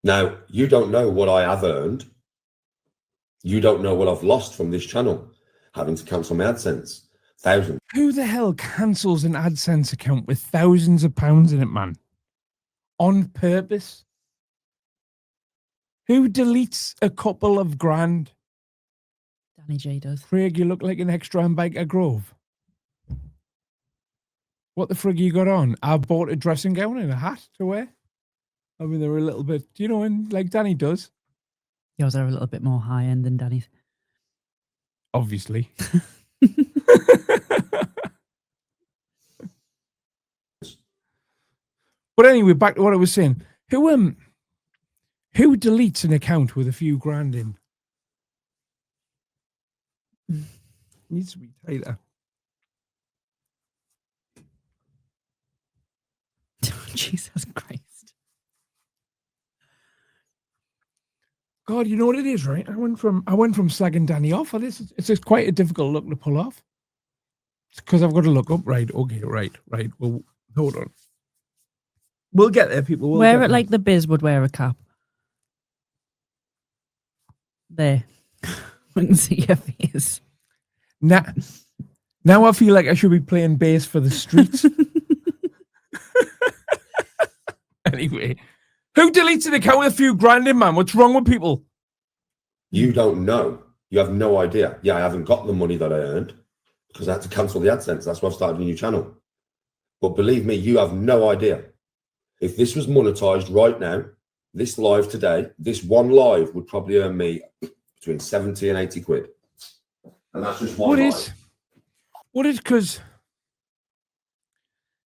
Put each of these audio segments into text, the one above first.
Now, you don't know what I have earned. You don't know what I've lost from this channel, having to cancel my AdSense. Thousands. Who the hell cancels an AdSense account with thousands of pounds in it, man? On purpose? Who deletes a couple of grand? Danny J does. Craig, you look like an extra on Biker Grove. What the frig you got on? I bought a dressing gown and a hat to wear. I mean, they're a little bit, you know, and like Danny does. Yours are a little bit more high end than Danny's. Obviously. But anyway, back to what I was saying. Who deletes an account with a few grand in? Needs to be tighter. Jesus Christ. God, you know what it is, right? I went from slagging Danny off. It's just quite a difficult look to pull off. It's because I've got to look up. Right, okay, right. Well, hold on. We'll get there, people. Wear it like the Biz would wear a cap. There. We can see your face. Now I feel like I should be playing bass for the streets. Anyway, who deletes an account with a few grand in, man? What's wrong with people? You don't know. You have no idea. Yeah, I haven't got the money that I earned because I had to cancel the AdSense. That's why I've started a new channel. But believe me, you have no idea. If this was monetized right now, this live today, this one live would probably earn me between 70 and 80 quid. And that's just one live. What is, because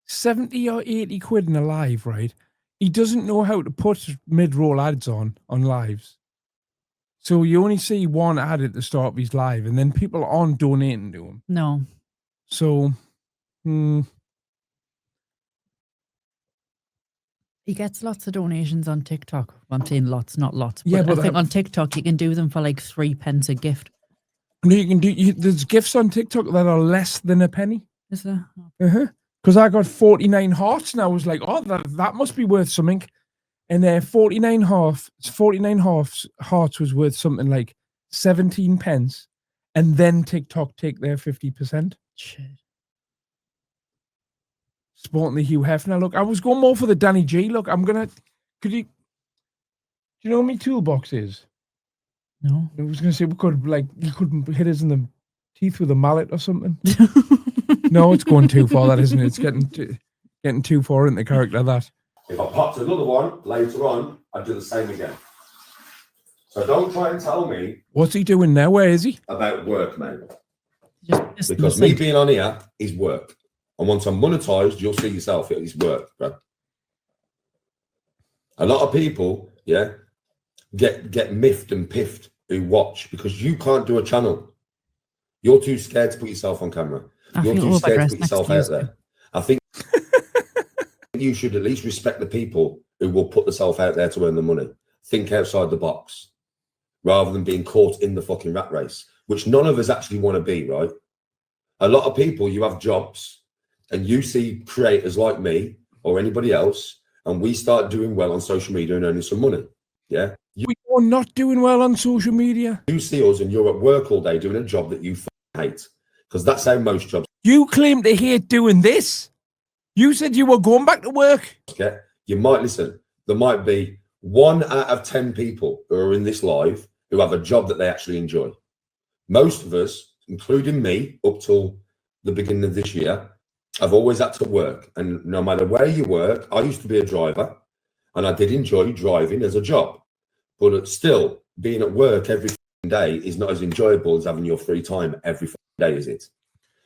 70 or 80 quid in a live, right? He doesn't know how to put mid-roll ads on lives. So you only see one ad at the start of his live, and then people aren't donating to him. No. So, He gets lots of donations on TikTok. I'm saying lots, not lots. But yeah, I think on TikTok you can do them for like 3 pence a gift. You can do. There's gifts on TikTok that are less than a penny. Is there? Because I got 49 hearts, and I was like, oh, that must be worth something. And 49 hearts was worth something like 17 pence, and then TikTok take their 50%. Shit. Sporting the Hugh Hefner look. I was going more for the Danny G look. Do you know what my toolbox is? No. I was going to say you couldn't hit us in the teeth with a mallet or something. No, it's going too far, that isn't it? It's getting too far into character, that. If I popped another one later on, I'd do the same again. So don't try and tell me. What's he doing now? Where is he? About work, mate. Just because me being on here is work. And once I'm monetized, you'll see yourself. It is work, bro. A lot of people, get miffed and piffed who watch because you can't do a channel. You're too scared to put yourself on camera. You're too scared to put yourself out there. I think you should at least respect the people who will put themselves out there to earn the money. Think outside the box rather than being caught in the fucking rat race, which none of us actually want to be, right? A lot of people, you have jobs and you see creators like me or anybody else, and we start doing well on social media and earning some money. Yeah. We're not doing well on social media. You see us and you're at work all day doing a job that you hate, because that's how most jobs. You claim to hate doing this. You said you were going back to work. Okay. You might listen. There might be 1 out of 10 people who are in this live who have a job that they actually enjoy. Most of us, including me, up till the beginning of this year, I've always had to work. And no matter where you work, I used to be a driver and I did enjoy driving as a job. But still, being at work every day is not as enjoyable as having your free time every day, is it?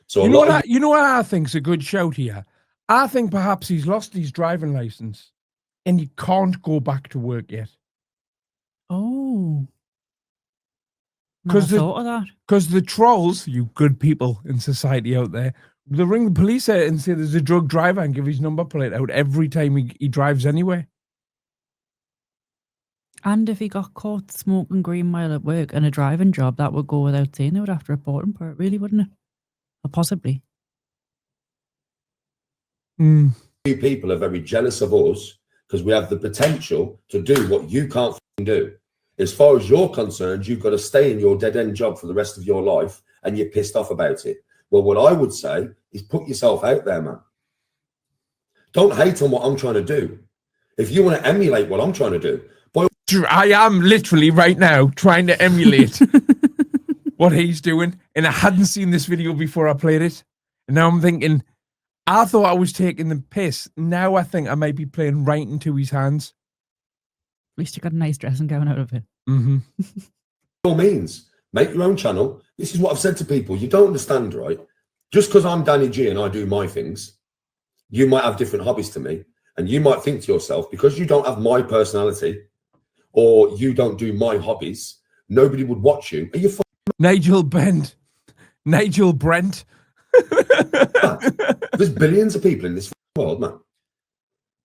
So you know what I think's a good shout here? I think perhaps he's lost his driving license and he can't go back to work yet. Oh. Because the trolls, you good people in society out there, they ring the police out and say there's a drug driver and give his number plate out every time he drives anywhere. And if he got caught smoking green while at work and a driving job, that would go without saying. They would have to report him for it, really, wouldn't it? Or possibly. People are very jealous of us because we have the potential to do what you can't do. As far as you're concerned, you've got to stay in your dead-end job for the rest of your life, and you're pissed off about it. Well, what I would say is put yourself out there, man. Don't hate on what I'm trying to do. If you want to emulate what I'm trying to do, boy, I am literally right now trying to emulate what he's doing. And I hadn't seen this video before I played it. And now I'm thinking, I thought I was taking the piss. Now I think I might be playing right into his hands. At least you got a nice dressing gown out of it. Mm-hmm. by all means, make your own channel. This is what I've said to people. You don't understand, right? Just because I'm Danny G and I do my things, you might have different hobbies to me. And you might think to yourself, because you don't have my personality or you don't do my hobbies, nobody would watch you. Are you Nigel Brent. There's billions of people in this world, man.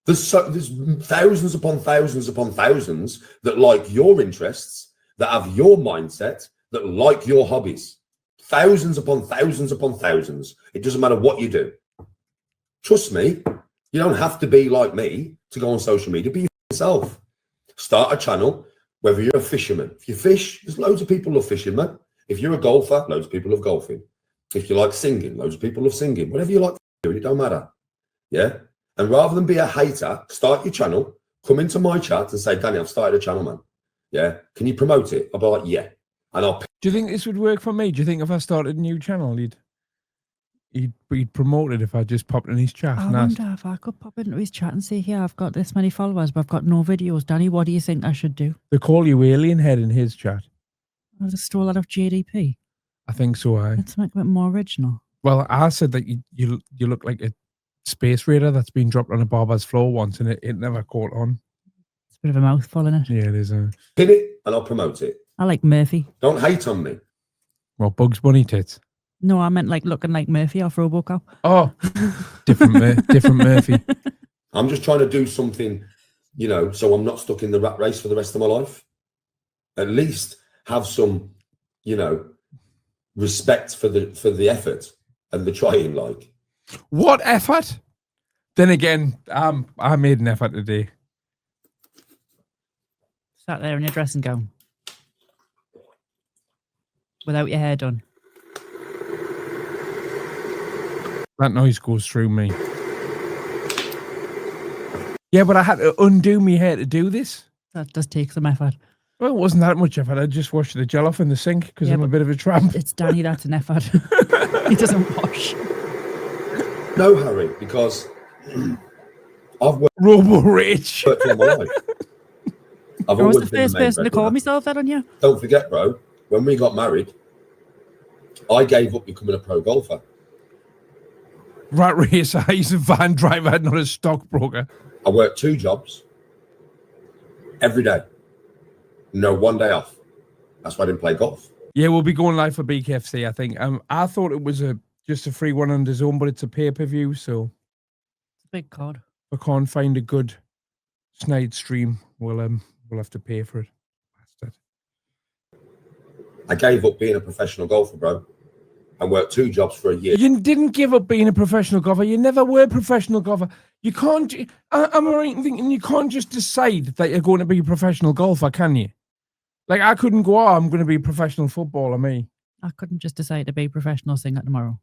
There's thousands upon thousands upon thousands that like your interests, that have your mindset, that like your hobbies. Thousands upon thousands upon thousands. It doesn't matter what you do. Trust me, you don't have to be like me to go on social media. Be yourself. Start a channel, whether you're a fisherman. If you fish, there's loads of people love fishing, man. If you're a golfer, loads of people love golfing. If you like singing, loads of people love singing. Whatever you like doing, it don't matter. Yeah? And rather than be a hater, start your channel, come into my chat and say, Danny, I've started a channel, man. Yeah? Can you promote it? I'll be like, yeah. And I'll... Do you think this would work for me? Do you think if I started a new channel, he'd promote it if I just popped in his chat? I wonder if I could pop into his chat and say, yeah, I've got this many followers, but I've got no videos. Danny, what do you think I should do? They call you Alien Head in his chat. I just stole that off JDP. I think so, Let's make it more original. Well, I said that you look like a space raider that's been dropped on a barber's floor once, and it never caught on. It's a bit of a mouthful, isn't it? Yeah, it is. Pin it and I'll promote it. I like Murphy. Don't hate on me. Well, Bugs Bunny tits. No, I meant like looking like Murphy off RoboCop. Oh, different Murphy. I'm just trying to do something, you know, so I'm not stuck in the rat race for the rest of my life. At least have some, you know, respect for the effort and the trying. Like, what effort? Then again, I made an effort today. Sat there in your dressing gown without your hair done. That noise goes through me. Yeah, but I had to undo my hair to do this. That does take some effort. Well, it wasn't that much effort. I just washed the gel off in the sink because I'm a bit of a tramp. It's Danny, that's an effort. He doesn't wash. No, Harry, because I've worked Robo-rage. all my life. I was the first person to call myself that on you. Don't forget, bro, when we got married, I gave up becoming a pro golfer. Rat racer, he's a van driver, not a stockbroker. I worked 2 jobs every day. No, 1 day off. That's why I didn't play golf. Yeah, we'll be going live for BKFC, I think. I thought it was just a free one on his own, but it's a pay-per-view, so It's a big card. if I can't find a good snide stream, we'll have to pay for it. Bastard. I gave up being a professional golfer, bro. I worked 2 jobs for a year. You didn't give up being a professional golfer. You never were a professional golfer. You can't. I'm right in thinking you can't just decide that you're going to be a professional golfer, can you? Like I couldn't go. Oh, I'm going to be a professional footballer. Me. I couldn't just decide to be a professional singer tomorrow.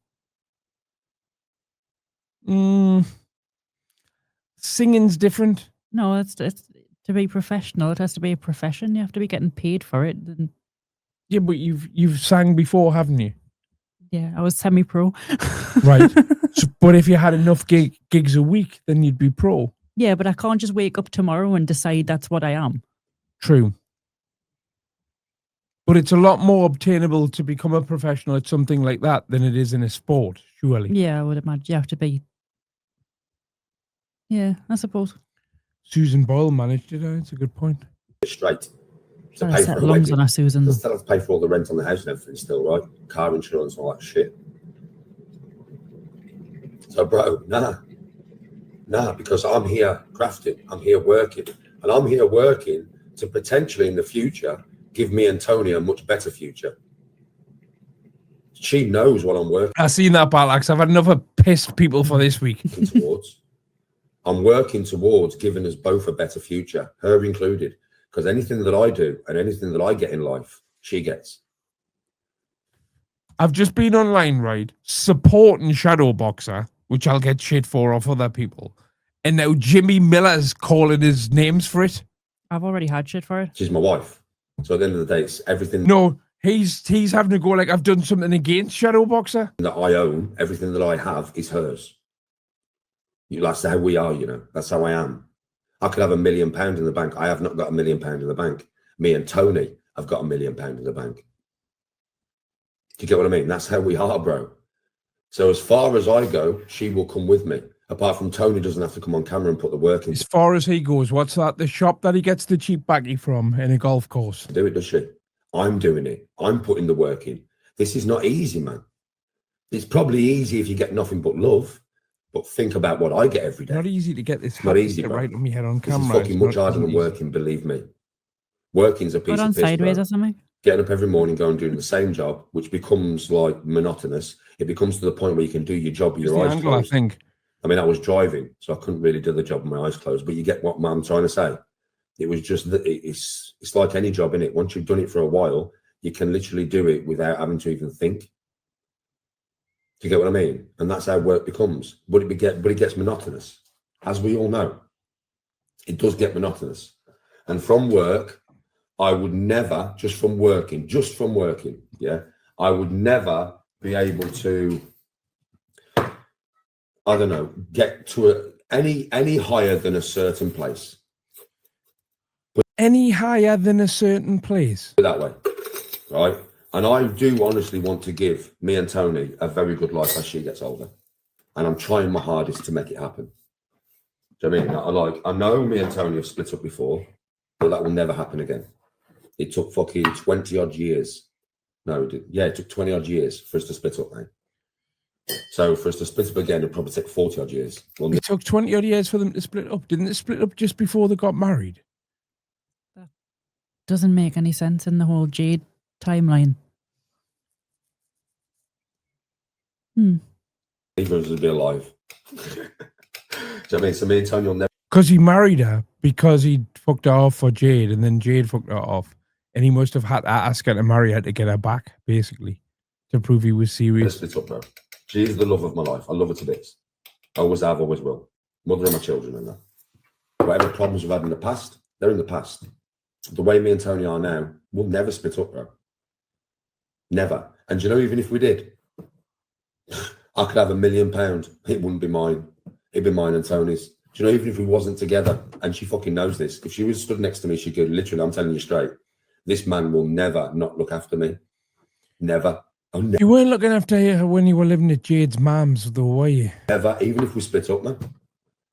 Singing's different. No, it's to be professional. It has to be a profession. You have to be getting paid for it. Yeah, but you've sang before, haven't you? Yeah, I was semi-pro. Right. So, but if you had enough gigs a week, then you'd be pro. Yeah, but I can't just wake up tomorrow and decide that's what I am. True. But it's a lot more obtainable to become a professional at something like that than it is in a sport, surely. Yeah, I would imagine you have to be. Yeah, I suppose. Susan Boyle managed it. It's a good point. Straight. To Gotta pay set for a lungs wedding. on her, Susan. Still have to pay for all the rent on the house and everything still, right? Car insurance, all that shit. So, bro, nah, because I'm here crafting, I'm here working, and I'm here working to potentially in the future give me and Tony a much better future. She knows what I'm working I've seen that, Balax. I've had enough of pissed people for this week. towards. I'm working towards giving us both a better future, her included, because anything that I do and anything that I get in life, she gets. I've just been online, right, supporting Shadow Boxer, which I'll get shit for off other people. And now Jimmy Miller's calling his names for it. I've already had shit for it. She's my wife. So at the end of the day, it's everything No, he's having to go like, I've done something against Shadow Boxer. that I own, everything that I have is hers. That's how we are, you know. That's how I am. I could have £1 million in the bank. I have not got £1 million in the bank. Me and Tony have got £1 million in the bank. Do you get what I mean? That's how we are, bro. So as far as I go, she will come with me. Apart from Tony doesn't have to come on camera and put the work in. As far as he goes, what's that? The shop that he gets the cheap baggie from in a golf course. Do it, does she? I'm doing it. I'm putting the work in. This is not easy, man. It's probably easy if you get nothing but love. But think about what I get every day. Not easy to get this not easy, bro. right on my head on camera. This is fucking much harder than working, believe me. Working's a piece Put on of piss, sideways bro. or something. Getting up every morning, going doing the same job, which becomes like monotonous. It becomes to the point where you can do your job with your eyes closed. I think. I mean, I was driving, so I couldn't really do the job with my eyes closed. But you get what I'm trying to say. It was just that it's like any job, innit? Once you've done it for a while, you can literally do it without having to even think. Do you get what I mean? And that's how work becomes. But it gets monotonous, as we all know. It does get monotonous. And from work, I would never, just from working, yeah, I would never be able to, I don't know, get to any higher than a certain place. Any higher than a certain place? That way, right? And I do honestly want to give me and Tony a very good life as she gets older. And I'm trying my hardest to make it happen. Do you know what I mean? I know me and Tony have split up before, but that will never happen again. It took fucking 20 odd years. No, it took 20 odd years for us to split up, mate. So for us to split up again, it'd probably take 40 odd years. Well, It took 20 odd years for them to split up. Didn't they split up just before they got married? That doesn't make any sense in the whole Jade timeline. neither of us would be alive. Do you know what I mean? So me and Tony will never. Because he married her because he fucked her off for Jade, and then Jade fucked her off. And he must have had to ask her to marry her to get her back, basically, to prove he was serious. Split up, bro. She is the love of my life. I love her to bits. I always have, always will. Mother of my children and that. Whatever problems we've had in the past, they're in the past. The way me and Tony are now, we'll never split up, bro. Never. And do you know, even if we did, I could have £1 million. It wouldn't be mine. It'd be mine and Tony's. Do you know, even if we wasn't together, and she fucking knows this, if she was stood next to me, she could literally, I'm telling you straight, this man will never not look after me. Never. Oh, never. You weren't looking after her when you were living at Jade's mum's, though, were you? Never, even if we split up, man.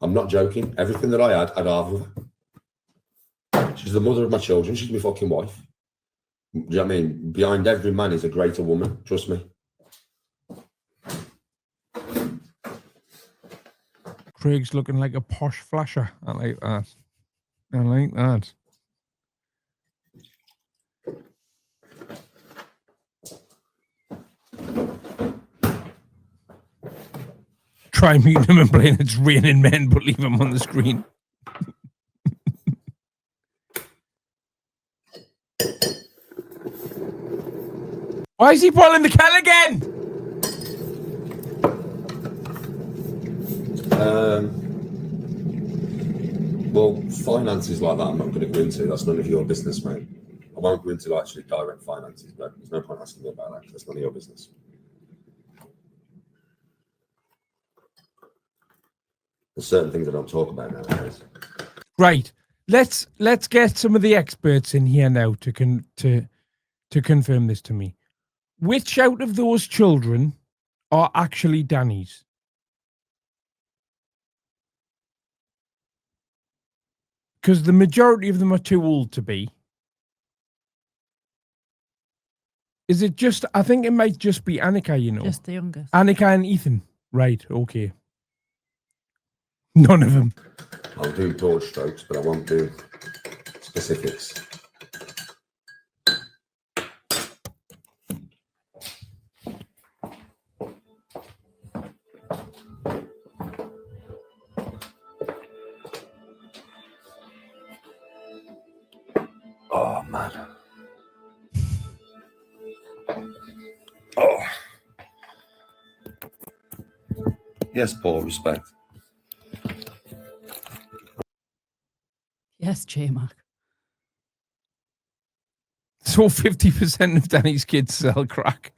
I'm not joking. Everything that I had, I'd half of her. She's the mother of my children. She's my fucking wife. Do you know what I mean? Behind every man is a greater woman. Trust me. Craig's looking like a posh flasher. I like that. I like that. Try muting him and playing It's Raining Men, but leave him on the screen. Why is he boiling the kettle again? Well, finances like that, I'm not going to go into. That's none of your business, mate. I won't go into actually direct finances, but there's no point asking me about that because that's none of your business. There's certain things I don't talk about nowadays. Right. Let's get some of the experts in here now to confirm this to me. Which out of those children are actually Danny's? Because the majority of them are too old to be. Is it just, I think it might just be Annika, you know. Just the youngest. Annika and Ethan. Right, okay. None of them. I'll do broad strokes, but I won't do specifics. Oh, man. Oh. Yes, Paul, respect. Yes, J-Mac. So 50% of Danny's kids sell crack.